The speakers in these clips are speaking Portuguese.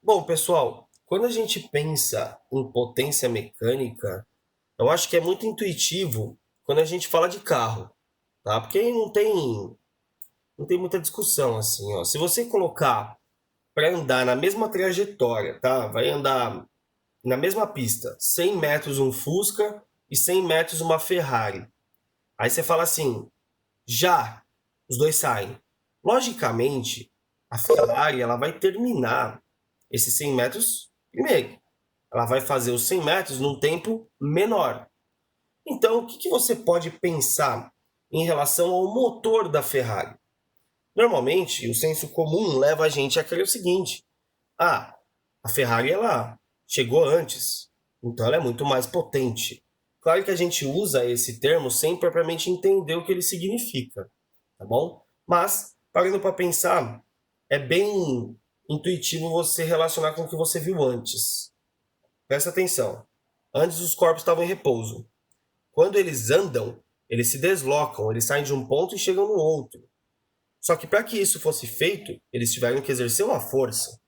Bom, pessoal, quando a gente pensa em potência mecânica, eu acho que é muito intuitivo quando a gente fala de carro, tá? Porque aí não tem muita discussão assim, ó. Se você colocar para andar na mesma trajetória, tá? Vai andar na mesma pista, 100 metros um Fusca e 100 metros uma Ferrari. Aí você fala assim, já os dois saem. Logicamente, a Ferrari ela vai terminar esses 100 metros primeiro. Ela vai fazer os 100 metros num tempo menor. Então, o que você pode pensar em relação ao motor da Ferrari? Normalmente, o senso comum leva a gente a crer o seguinte: ah, a Ferrari ela chegou antes, então ela é muito mais potente. Claro que a gente usa esse termo sem propriamente entender o que ele significa, tá bom? Mas, parando para pensar, é bem intuitivo você relacionar com o que você viu antes. Presta atenção. Antes os corpos estavam em repouso. Quando eles andam, eles se deslocam, eles saem de um ponto e chegam no outro. Só que para que isso fosse feito, eles tiveram que exercer uma força,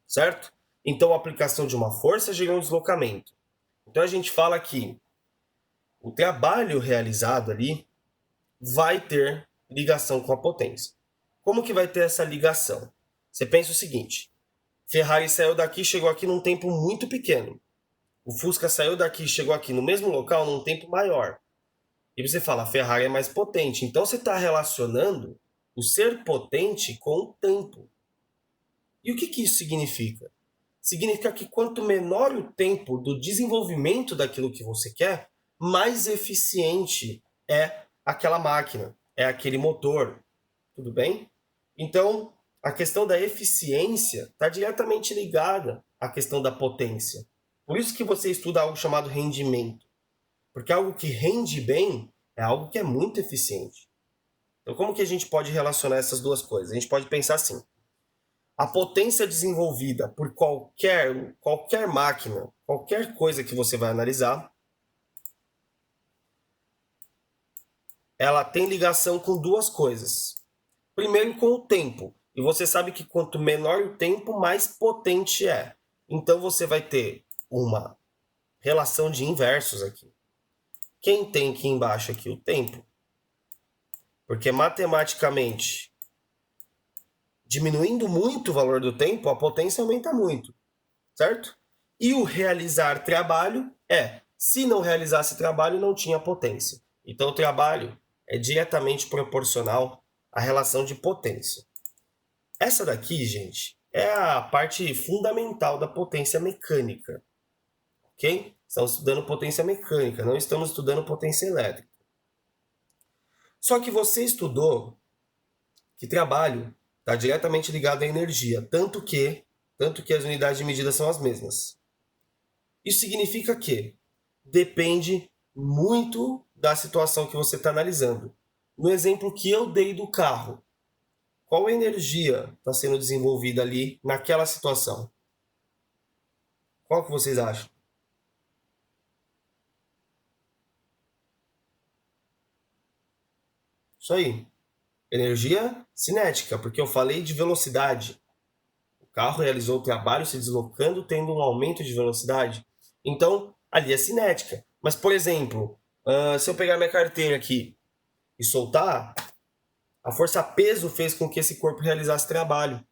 certo? Então a aplicação de uma força gera um deslocamento. Então a gente fala que o trabalho realizado ali vai ter ligação com a potência. Como que vai ter essa ligação? Você pensa o seguinte: Ferrari saiu daqui e chegou aqui num tempo muito pequeno. O Fusca saiu daqui e chegou aqui no mesmo local num tempo maior. E você fala, a Ferrari é mais potente. Então você está relacionando o ser potente com o tempo. E o que isso significa? Significa que quanto menor o tempo do desenvolvimento daquilo que você quer, mais eficiente é aquela máquina, é aquele motor. Tudo bem? Então, a questão da eficiência está diretamente ligada à questão da potência. Por isso que você estuda algo chamado rendimento. Porque algo que rende bem é algo que é muito eficiente. Então, como que a gente pode relacionar essas duas coisas? A gente pode pensar assim: a potência desenvolvida por qualquer máquina, qualquer coisa que você vai analisar, ela tem ligação com duas coisas. Primeiro, com o tempo. E você sabe que quanto menor o tempo, mais potente é. Então, você vai ter uma relação de inversos aqui. Quem tem aqui embaixo aqui? O tempo. Porque matematicamente, diminuindo muito o valor do tempo, a potência aumenta muito, certo? E o realizar trabalho se não realizasse trabalho, não tinha potência. Então, o trabalho é diretamente proporcional à relação de potência. Essa daqui, gente, é a parte fundamental da potência mecânica, ok? Estamos estudando potência mecânica, não estamos estudando potência elétrica. Só que você estudou que trabalho está diretamente ligado à energia, tanto que as unidades de medida são as mesmas. Isso significa que depende muito da situação que você está analisando. No exemplo que eu dei do carro, qual energia está sendo desenvolvida ali naquela situação? Qual que vocês acham? Isso aí. Energia cinética, porque eu falei de velocidade. O carro realizou o trabalho se deslocando, tendo um aumento de velocidade. Então, ali é cinética. Mas, por exemplo, se eu pegar minha carteira aqui e soltar, a força-peso fez com que esse corpo realizasse trabalho.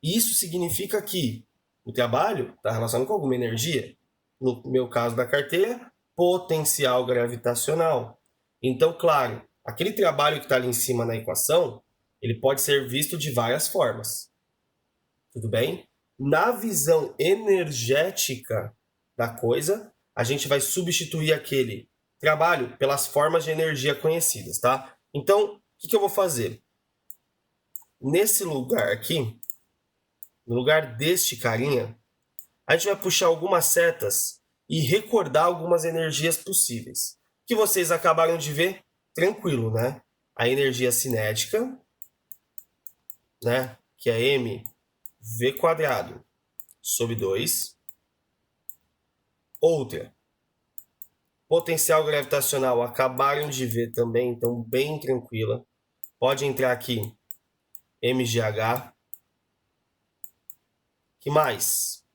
E isso significa que o trabalho está relacionado com alguma energia. No meu caso da carteira, potencial gravitacional. Então, claro, aquele trabalho que está ali em cima na equação, ele pode ser visto de várias formas. Tudo bem? Na visão energética da coisa, a gente vai substituir aquele trabalho pelas formas de energia conhecidas, tá? Então, o que eu vou fazer? Nesse lugar aqui, no lugar deste carinha, a gente vai puxar algumas setas e recordar algumas energias possíveis. Que vocês acabaram de ver, tranquilo, né? A energia cinética, né? Que é mv quadrado sobre 2. Outra, potencial gravitacional, acabaram de ver também, então bem tranquila. Pode entrar aqui mgh, Que mais?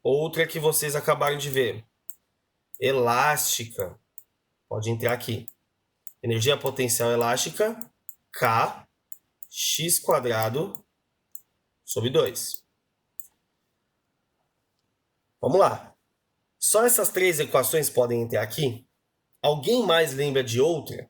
Outra que vocês acabaram de ver. Elástica. Pode entrar aqui. Energia potencial elástica, K, x quadrado sobre 2. Vamos lá. Só essas três equações podem entrar aqui? Alguém mais lembra de outra?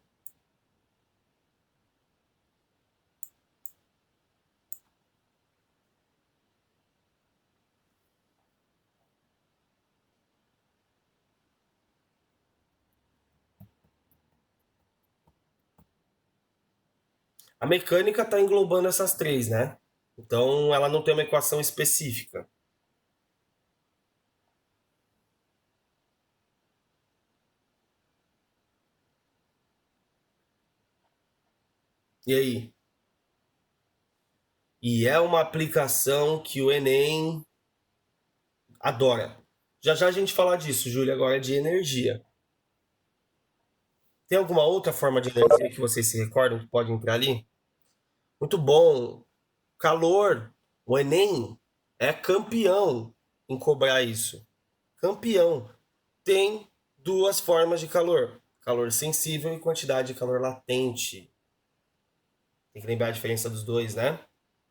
A mecânica está englobando essas três, né? Então ela não tem uma equação específica. E aí? E é uma aplicação que o Enem adora. Já já a gente fala disso, Júlia, agora é de energia. Tem alguma outra forma de energia que vocês se recordam que pode entrar ali? Muito bom. Calor. O Enem é campeão em cobrar isso. Campeão. Tem duas formas de calor: calor sensível e quantidade de calor latente. Tem que lembrar a diferença dos dois, né?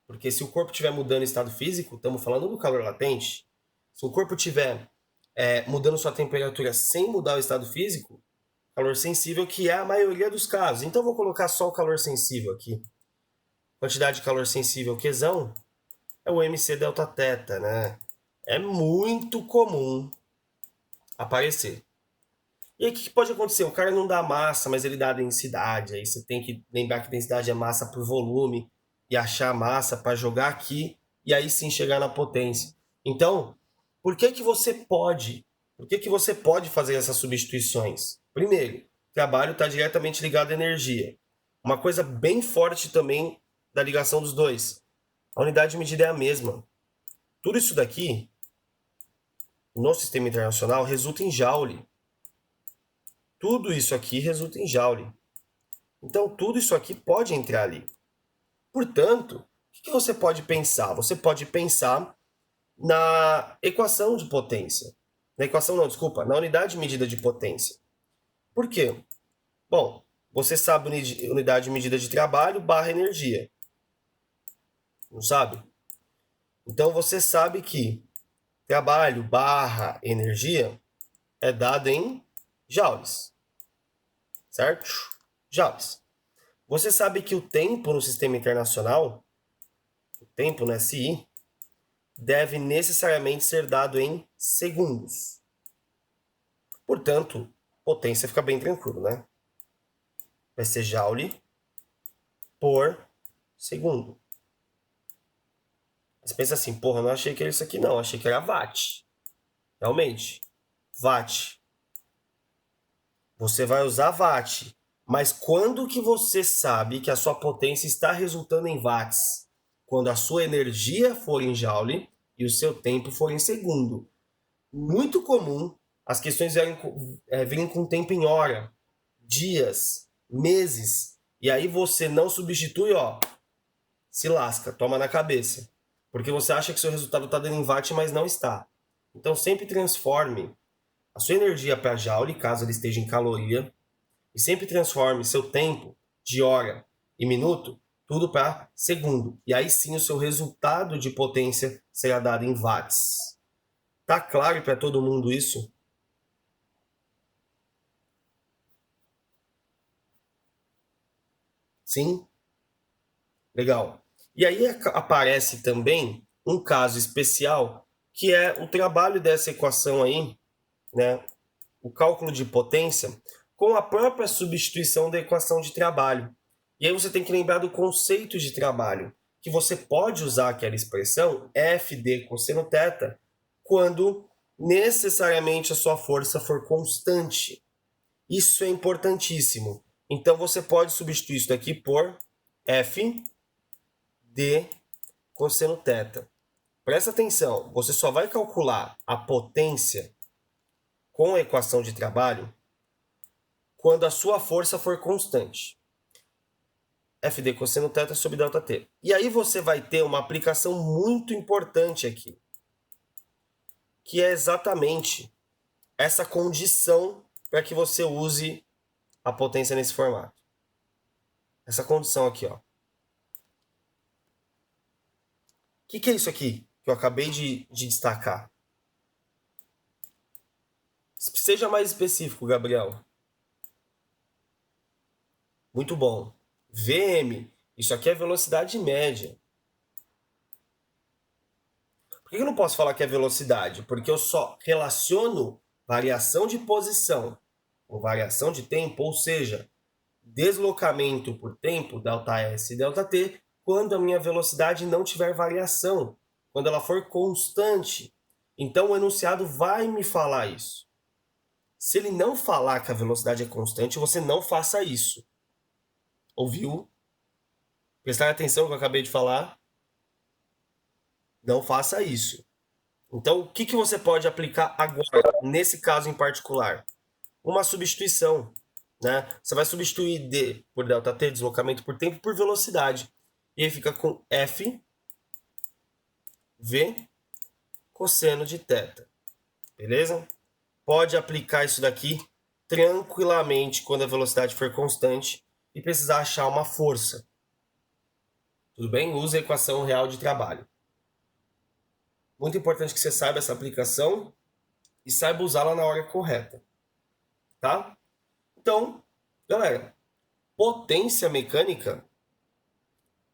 Porque se o corpo estiver mudando estado físico, estamos falando do calor latente. Se o corpo estiver mudando sua temperatura sem mudar o estado físico, calor sensível, que é a maioria dos casos. Então, vou colocar só o calor sensível aqui. Quantidade de calor sensível, Qzão, é o mc delta θ, né? É muito comum aparecer. E aí, o que pode acontecer? O cara não dá massa, mas ele dá densidade. Aí você tem que lembrar que densidade é massa por volume e achar massa para jogar aqui e aí sim chegar na potência. Então, por que que você pode? Por que que você pode fazer essas substituições? Primeiro, trabalho está diretamente ligado à energia. Uma coisa bem forte também da ligação dos dois. A unidade de medida é a mesma. Tudo isso daqui, no sistema internacional, resulta em joule. Tudo isso aqui resulta em joule. Então, tudo isso aqui pode entrar ali. Portanto, o que você pode pensar? Você pode pensar na equação de potência. Na equação não, desculpa, na unidade de medida de potência. Por quê? Bom, você sabe unidade de medida de trabalho barra energia. Não sabe? Então, você sabe que trabalho barra energia é dado em joules. Certo? Joules. Você sabe que o tempo no sistema internacional, o tempo no SI, deve necessariamente ser dado em segundos. Portanto, potência fica bem tranquilo, né? Vai ser joule por segundo. Você pensa assim, porra, não achei que era isso aqui não, achei que era watt. Realmente, watt. Você vai usar watt. Mas quando que você sabe que a sua potência está resultando em watts? Quando a sua energia for em joule e o seu tempo for em segundo. Muito comum as questões virem com tempo em hora, dias, meses. E aí você não substitui, ó, se lasca, toma na cabeça. Porque você acha que seu resultado está dando em watt, mas não está. Então sempre transforme a sua energia para joule, caso ela esteja em caloria, e sempre transforme seu tempo de hora e minuto tudo para segundo. E aí sim o seu resultado de potência será dado em watts. Tá claro para todo mundo isso? Sim? Legal. E aí aparece também um caso especial, que é o trabalho dessa equação aí, né? O cálculo de potência, com a própria substituição da equação de trabalho. E aí você tem que lembrar do conceito de trabalho, que você pode usar aquela expressão FD cosseno θ quando necessariamente a sua força for constante. Isso é importantíssimo. Então você pode substituir isso daqui por F de cosseno θ. Presta atenção, você só vai calcular a potência com a equação de trabalho quando a sua força for constante. F de cosseno θ sobre ΔT. E aí você vai ter uma aplicação muito importante aqui. que é exatamente essa condição para que você use a potência nesse formato. Essa condição aqui, ó. O que é isso aqui que eu acabei de destacar? Seja mais específico, Gabriel. Muito bom. VM, isso aqui é velocidade média. Por que eu não posso falar que é velocidade? Porque eu só relaciono variação de posição com variação de tempo, ou seja, deslocamento por tempo, ΔS e ΔT, quando a minha velocidade não tiver variação, quando ela for constante. Então o enunciado vai me falar isso. Se ele não falar que a velocidade é constante, você não faça isso. Ouviu? Prestar atenção no que eu acabei de falar? Não faça isso. Então, o que você pode aplicar agora, nesse caso em particular? Uma substituição. Né? Você vai substituir D por ΔT, deslocamento por tempo, por velocidade. E aí fica com F, V, cosseno de θ. Beleza? Pode aplicar isso daqui tranquilamente quando a velocidade for constante e precisar achar uma força. Tudo bem? Use a equação real de trabalho. Muito importante que você saiba essa aplicação e saiba usá-la na hora correta. Tá? Então, galera, potência mecânica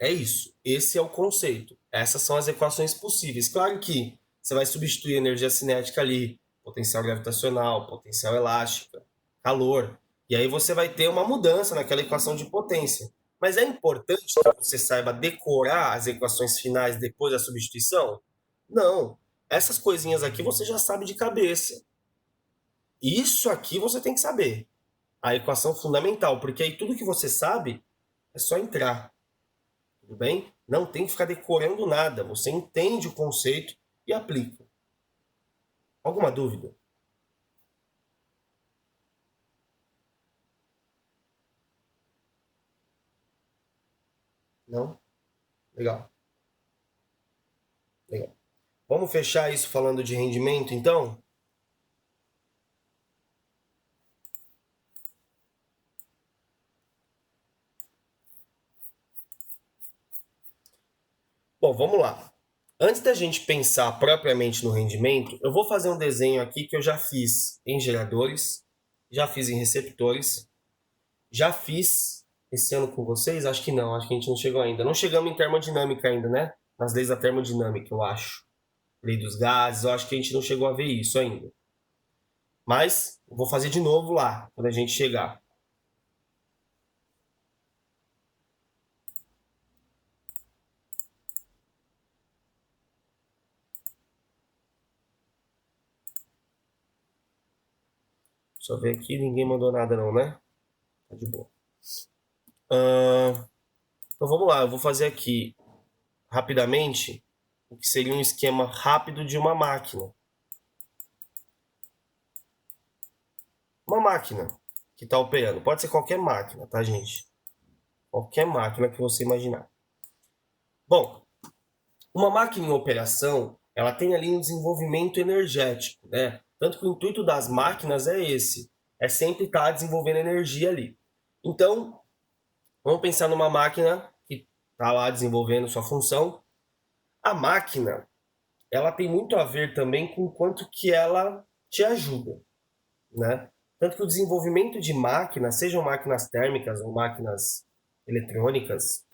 é isso. Esse é o conceito. Essas são as equações possíveis. Claro que você vai substituir energia cinética ali, potencial gravitacional, potencial elástica, calor. E aí você vai ter uma mudança naquela equação de potência. Mas é importante que você saiba decorar as equações finais depois da substituição? Não. Essas coisinhas aqui você já sabe de cabeça. Isso aqui você tem que saber. A equação fundamental, porque aí tudo que você sabe é só entrar. Tudo bem? Não tem que ficar decorando nada. Você entende o conceito e aplica. Alguma dúvida? Não? Legal. Legal. Vamos fechar isso falando de rendimento, então? Bom, vamos lá. Antes da gente pensar propriamente no rendimento, eu vou fazer um desenho aqui que eu já fiz em geradores, já fiz em receptores, já fiz esse ano com vocês? Acho que não, acho que a gente não chegou ainda. Não chegamos em termodinâmica ainda, né? Nas leis da termodinâmica, eu acho. Lei dos gases, eu acho que a gente não chegou a ver isso ainda. Mas eu vou fazer de novo lá, quando a gente chegar. Deixa eu ver aqui, ninguém mandou nada não, né? Tá de boa. Então vamos lá, eu vou fazer aqui rapidamente o que seria um esquema rápido de uma máquina. Uma máquina que está operando. Pode ser qualquer máquina, tá, gente? Qualquer máquina que você imaginar. Bom, uma máquina em operação, ela tem ali um desenvolvimento energético, né? Tanto que o intuito das máquinas é esse, é sempre estar desenvolvendo energia ali. Então, vamos pensar numa máquina que está lá desenvolvendo sua função. A máquina, ela tem muito a ver também com o quanto que ela te ajuda, né? Tanto que o desenvolvimento de máquinas, sejam máquinas térmicas ou máquinas eletrônicas,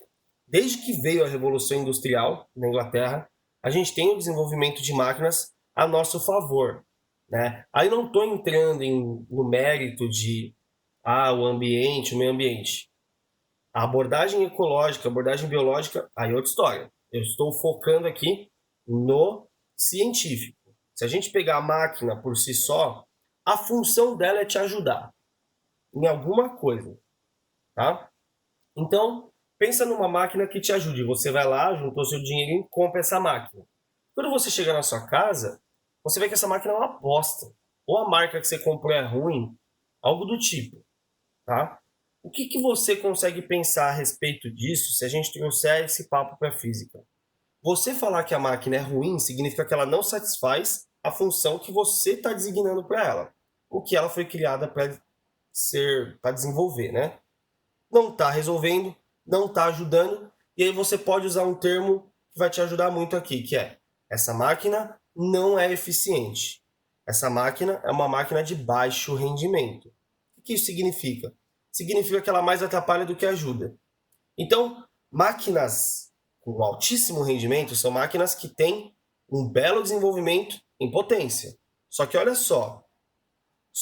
desde que veio a Revolução Industrial na Inglaterra, a gente tem o desenvolvimento de máquinas a nosso favor, né? Aí não estou entrando no mérito de o ambiente, o meio ambiente. A abordagem ecológica, a abordagem biológica, aí é outra história. Eu estou focando aqui no científico. Se a gente pegar a máquina por si só, a função dela é te ajudar em alguma coisa, tá? Então, pensa numa máquina que te ajude. Você vai lá, juntou seu dinheirinho e compra essa máquina. Quando você chegar na sua casa, você vê que essa máquina é uma bosta. Ou a marca que você comprou é ruim, algo do tipo, tá? O que você consegue pensar a respeito disso se a gente trouxer esse papo para a física? Você falar que a máquina é ruim significa que ela não satisfaz a função que você está designando para ela, o que ela foi criada para desenvolver, né? Não está resolvendo, não está ajudando, e aí você pode usar um termo que vai te ajudar muito aqui, que é: essa máquina não é eficiente. Essa máquina é uma máquina de baixo rendimento. O que isso significa? Significa que ela mais atrapalha do que ajuda. Então, máquinas com altíssimo rendimento são máquinas que têm um belo desenvolvimento em potência. Só que olha só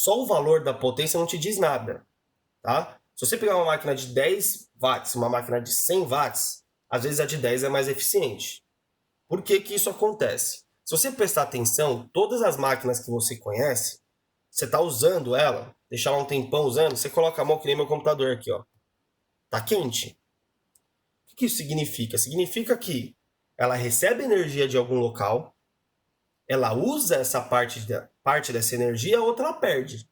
o valor da potência não te diz nada, tá? Se você pegar uma máquina de 10 watts, uma máquina de 100 watts, às vezes a de 10 é mais eficiente. Por que que isso acontece? Se você prestar atenção, todas as máquinas que você conhece, você está usando ela, deixar ela um tempão usando, você coloca a mão que nem meu computador aqui, ó. Tá quente. O que isso significa? Significa que ela recebe energia de algum local, ela usa essa parte dessa energia, a outra ela perde.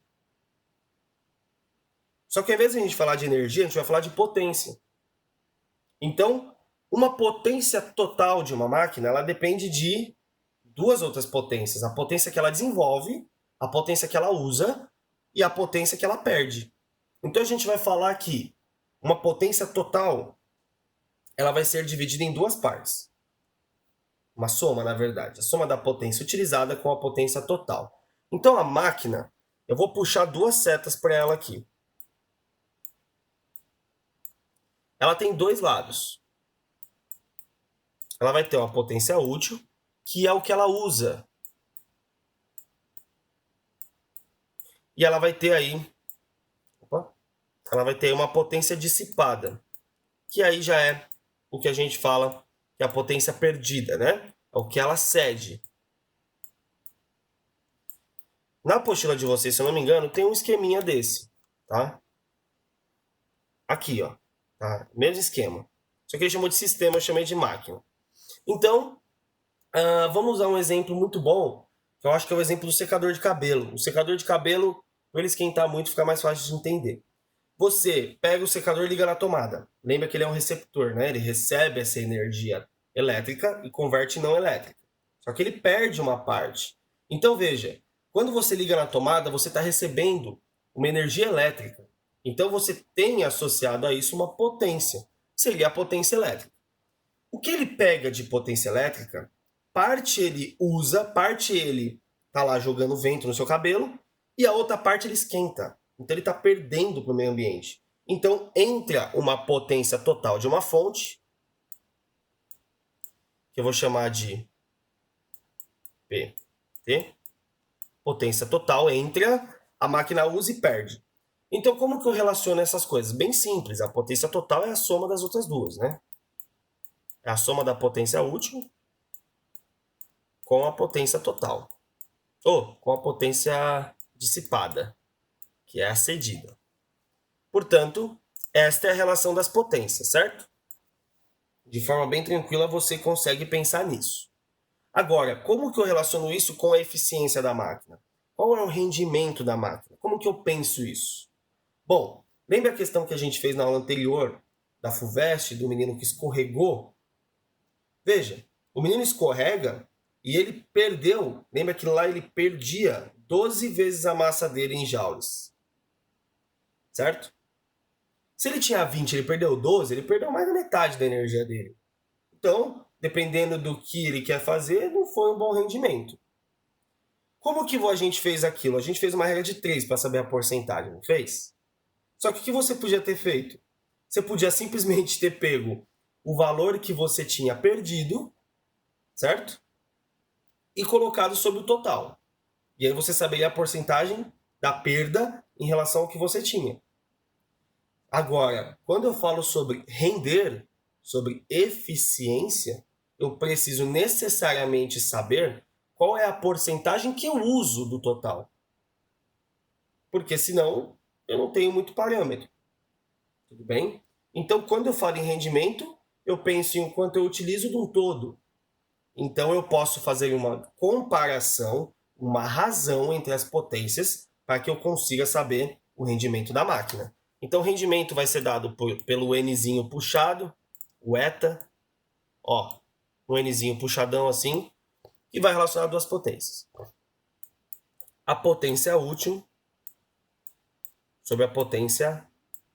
Só que ao invés de a gente falar de energia, a gente vai falar de potência. Então, uma potência total de uma máquina, ela depende de duas outras potências. A potência que ela desenvolve, a potência que ela usa e a potência que ela perde. Então a gente vai falar que uma potência total, ela vai ser dividida em duas partes. Uma soma, na verdade. A soma da potência utilizada com a potência total. Então a máquina, eu vou puxar duas setas para ela aqui. Ela tem dois lados. Ela vai ter uma potência útil, que é o que ela usa. E ela vai ter aí, ela vai ter uma potência dissipada, que aí já é o que a gente fala que é a potência perdida, né? É o que ela cede. Na apostila de vocês, se eu não me engano, tem um esqueminha desse, tá? Aqui, ó. Tá? Mesmo esquema. Só que ele chamou de sistema, eu chamei de máquina. Então, vamos usar um exemplo muito bom, que eu acho que é o exemplo do secador de cabelo. O secador de cabelo, para ele esquentar muito, fica mais fácil de entender. Você pega o secador e liga na tomada. Lembra que ele é um receptor, né? Ele recebe essa energia elétrica e converte em não elétrica. Só que ele perde uma parte. Então veja, quando você liga na tomada, você está recebendo uma energia elétrica. Então você tem associado a isso uma potência. Seria a potência elétrica. O que ele pega de potência elétrica, parte ele usa, parte ele tá lá jogando vento no seu cabelo, e a outra parte ele esquenta. Então ele está perdendo para o meio ambiente. Então entra uma potência total de uma fonte, que eu vou chamar de PT. Potência total entra, a máquina usa e perde. Então como que eu relaciono essas coisas? Bem simples, a potência total é a soma das outras duas, né? É a soma da potência útil com a potência total. Ou com a potência dissipada, que é a cedida. Portanto, esta é a relação das potências, certo? De forma bem tranquila você consegue pensar nisso. Agora, como que eu relaciono isso com a eficiência da máquina? Qual é o rendimento da máquina? Como que eu penso isso? Bom, lembra a questão que a gente fez na aula anterior da FUVEST, do menino que escorregou? Veja, o menino escorrega e ele perdeu. Lembra que lá ele perdia 12 vezes a massa dele em joules. Certo? Se ele tinha 20 e ele perdeu 12, ele perdeu mais da metade da energia dele. Então, dependendo do que ele quer fazer, não foi um bom rendimento. Como que a gente fez aquilo? A gente fez uma regra de 3 para saber a porcentagem, não fez? Só que o que você podia ter feito? Você podia simplesmente ter pego o valor que você tinha perdido, certo? E colocado sobre o total. E aí você saberia a porcentagem da perda em relação ao que você tinha. Agora, quando eu falo sobre render, sobre eficiência, eu preciso necessariamente saber qual é a porcentagem que eu uso do total. Porque senão eu não tenho muito parâmetro. Tudo bem? Então, quando eu falo em rendimento, eu penso em o quanto eu utilizo de um todo. Então, eu posso fazer uma comparação, uma razão entre as potências para que eu consiga saber o rendimento da máquina. Então, o rendimento vai ser dado pelo Nzinho puxado, o eta, ó, um Nzinho puxadão assim, e vai relacionar duas potências. a potência útil sobre a potência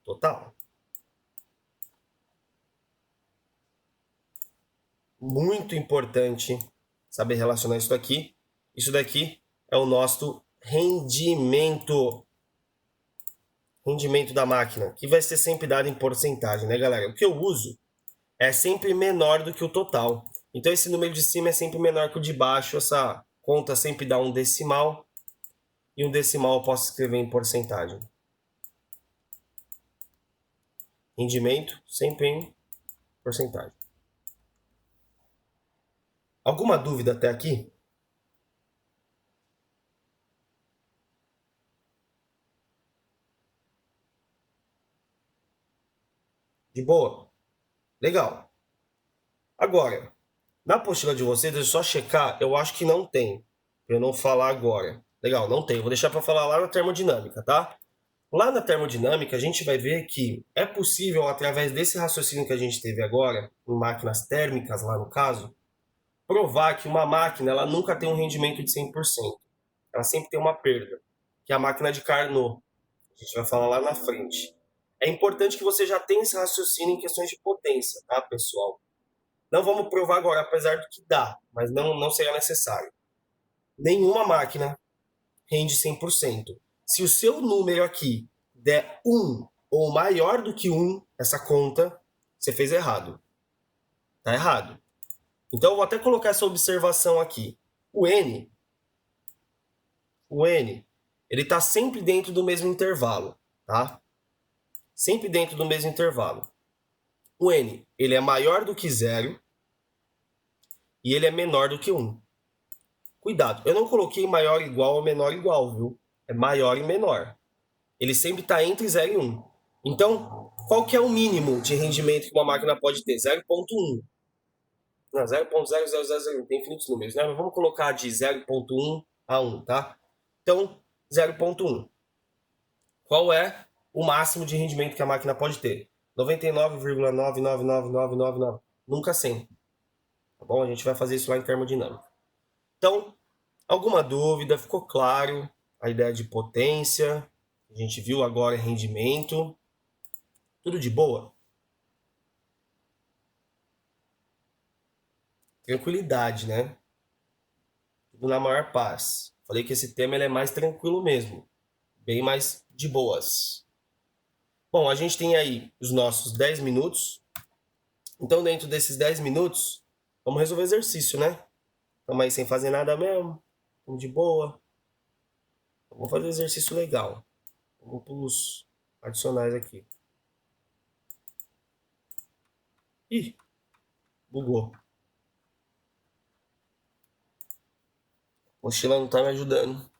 total. Muito importante saber relacionar isso daqui. Isso daqui é o nosso rendimento. Rendimento da máquina, que vai ser sempre dado em porcentagem, né, galera? O que eu uso é sempre menor do que o total. Então, esse número de cima é sempre menor que o de baixo. Essa conta sempre dá um decimal. E um decimal eu posso escrever em porcentagem. Rendimento sempre em porcentagem. Alguma dúvida até aqui? De boa? Legal. Agora, na apostila de vocês, deixa eu só checar. Eu acho que não tem. Pra eu não falar agora. Legal, não tem. Vou deixar para falar lá na termodinâmica, tá? Lá na termodinâmica, a gente vai ver que é possível, através desse raciocínio que a gente teve agora, em máquinas térmicas, lá no caso, provar que uma máquina ela nunca tem um rendimento de 100%. Ela sempre tem uma perda, que é a máquina de Carnot. A gente vai falar lá na frente. É importante que você já tenha esse raciocínio em questões de potência, tá, pessoal? Não vamos provar agora, apesar do que dá, mas não será necessário. Nenhuma máquina rende 100%. Se o seu número aqui der 1 ou maior do que 1, essa conta, você fez errado. Tá errado. Então eu vou até colocar essa observação aqui. O N, ele está sempre dentro do mesmo intervalo, tá? Sempre dentro do mesmo intervalo. O N, ele é maior do que 0 e ele é menor do que 1. Cuidado, eu não coloquei maior igual ou menor igual, viu? É maior e menor. Ele sempre está entre 0 e 1. Então, qual que é o mínimo de rendimento que uma máquina pode ter? 0,1. Não, 0,0000, tem infinitos números, né? Mas vamos colocar de 0,1 a 1, tá? Então, 0,1. Qual é o máximo de rendimento que a máquina pode ter? 99,999999. Nunca 100. Tá bom? A gente vai fazer isso lá em termodinâmica. Então, alguma dúvida? Ficou claro a ideia de potência? A gente viu agora rendimento. Tudo de boa? Tranquilidade, né? Tudo na maior paz. Falei que esse tema ele é mais tranquilo mesmo. Bem mais de boas. Bom, a gente tem aí os nossos 10 minutos. Então, dentro desses 10 minutos, vamos resolver exercício, né? Estamos aí sem fazer nada mesmo. Estamos de boa. Vamos fazer exercício legal. Vamos para os adicionais aqui. Ih, bugou. A mochila não tá me ajudando.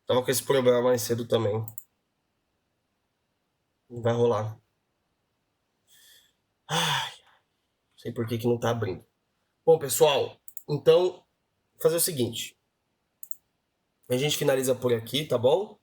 Tava com esse problema mais cedo também. Não vai rolar. Ai, não sei por que não tá abrindo. Bom, pessoal, então, vou fazer o seguinte. A gente finaliza por aqui, tá bom?